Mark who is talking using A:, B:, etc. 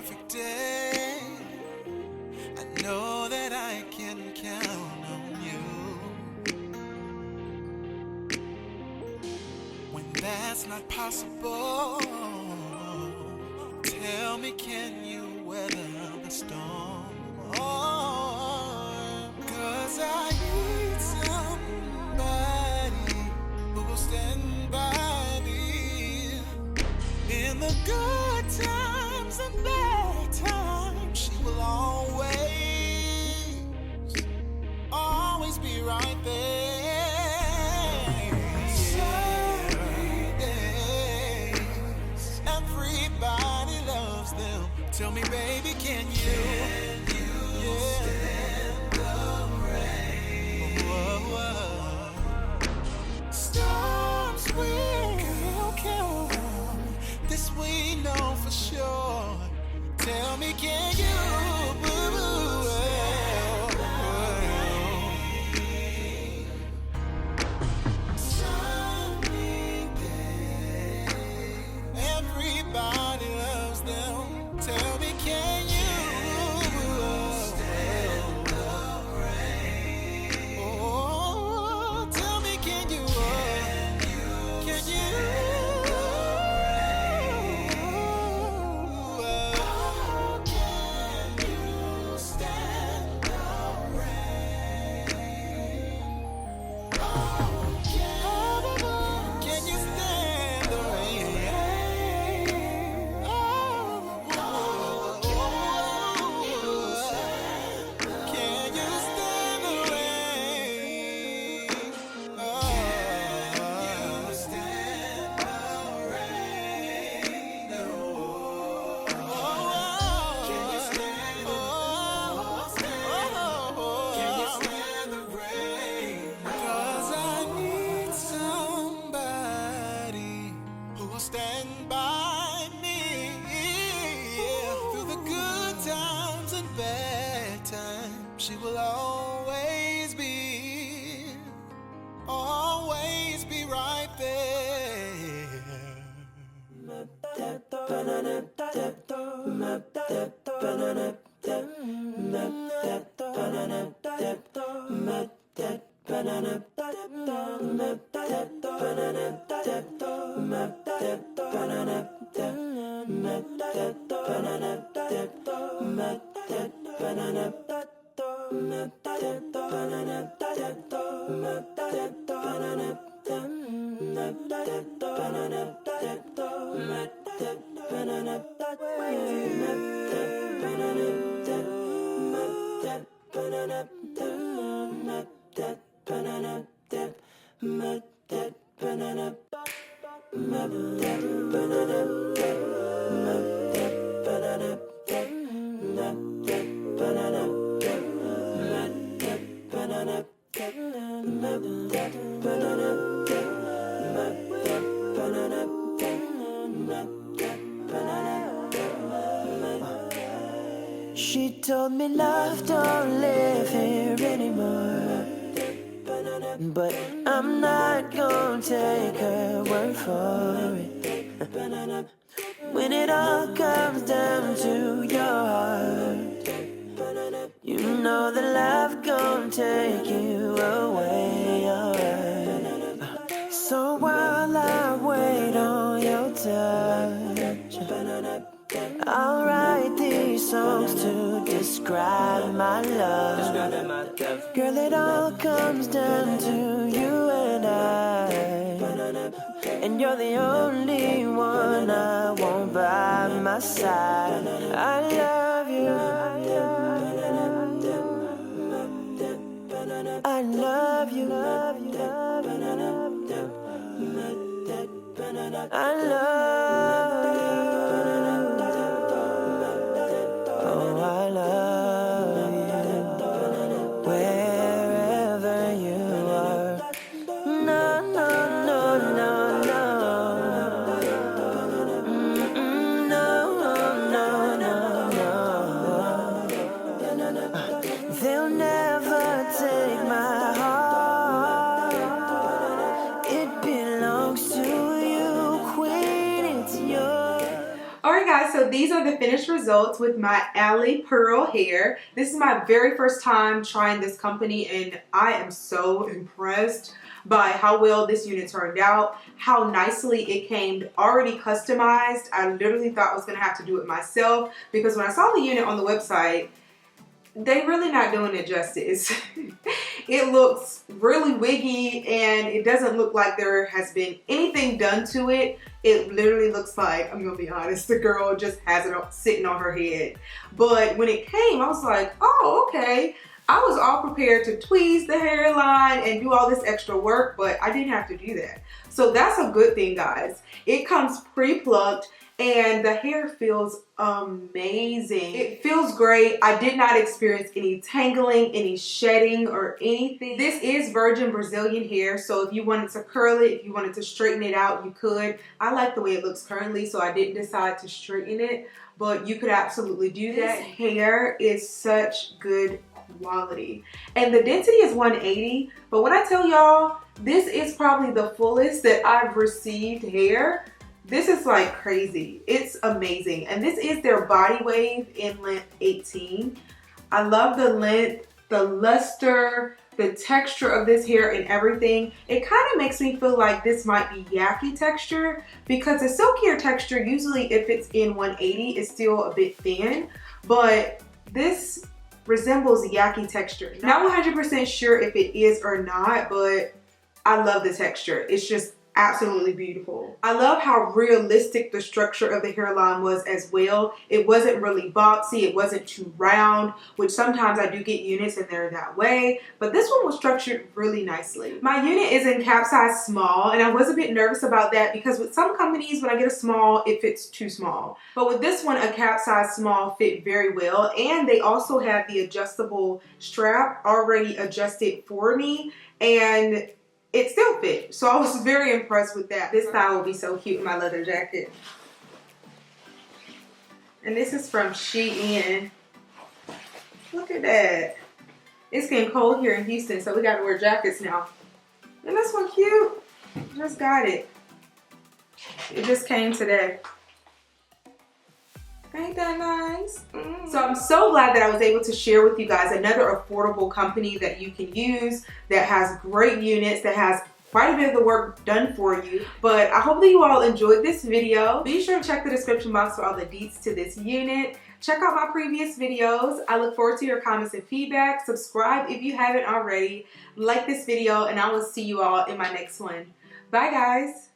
A: perfect day. I know that I can count on you. When that's not possible, tell me, can you weather the storm? Oh, 'cause I need somebody who will stand by me in the good times and bad times. She will always be right there. Some days, everybody loves them. Tell me, baby, can you stand the rain? Storms will come, this we know for sure. Tell me, can you sunny days, everybody loves them. Tell me, can you stand the rain? Oh, tell me, can you can you stand the rain? Can you stand the rain? Can you stand the rain? Can you stand the rain? 'Cause I need somebody who will stand by me through the good times and bad times. She will always be right there.
B: She told me love don't live here anymore, but I'm not gonna take her word for it. When it all comes down to your heart, you know that love gon' take you away, alright. So while I wait on your touch, I'll write these songs to describe my love. Girl, it all comes down to you and I, and you're the only one I want by my side. I love you, I love you, I love you. Oh, I love you, wherever you are. No, no, no, no, no. No, no, no, no. They'll never take my heart. It belongs to you, Queen.
C: guys, so these are the finished results with my Alipearl Hair. This is my very first time trying this company and I am so impressed by how well this unit turned out, how nicely it came already customized. I literally thought I was going to have to do it myself because when I saw the unit on the website, they really not doing it justice. It looks really wiggy and it doesn't look like there has been anything done to it. It literally looks like, I'm gonna be honest, the girl just has it sitting on her head. But when it came, I was like, oh, okay. I was all prepared to tweeze the hairline and do all this extra work, but I didn't have to do that. So that's a good thing, guys. It comes pre-plucked and the hair feels amazing. It feels great. I did not experience any tangling, any shedding, or anything. This is virgin Brazilian hair, so if you wanted to curl it, if you wanted to straighten it out, you could. I like the way it looks currently, so I didn't decide to straighten it, but you could absolutely do that. This hair is such good quality. And the density is 180, but when I tell y'all, this is probably the fullest that I've received hair. This is like crazy. It's amazing. And this is their body wave in length 18. I love the length, the luster, the texture of this hair and everything. It kind of makes me feel like this might be yaki texture because the silkier texture, usually if it's in 180, is still a bit thin. But this resembles yaki texture. Not 100% sure if it is or not, but I love the texture. It's just absolutely beautiful. I love how realistic the structure of the hairline was as well. It wasn't really boxy, it wasn't too round, which sometimes I do get units and they're that way, but this one was structured really nicely. My unit is in cap size small and I was a bit nervous about that because with some companies when I get a small, it fits too small. But with this one, a cap size small fit very well, and they also have the adjustable strap already adjusted for me and it still fit. So I was very impressed with that. This style will be so cute in my leather jacket. And this is from Shein. Look at that. It's getting cold here in Houston, so we gotta wear jackets now. Isn't this one cute? Just got it. It just came today. Ain't that nice? So I'm so glad that I was able to share with you guys another affordable company that you can use, that has great units, that has quite a bit of the work done for you. But I hope that you all enjoyed this video. Be sure to check the description box for all the deets to this unit. Check out my previous videos. I look forward to your comments and feedback. Subscribe if you haven't already. Like this video and I will see you all in my next one. Bye guys.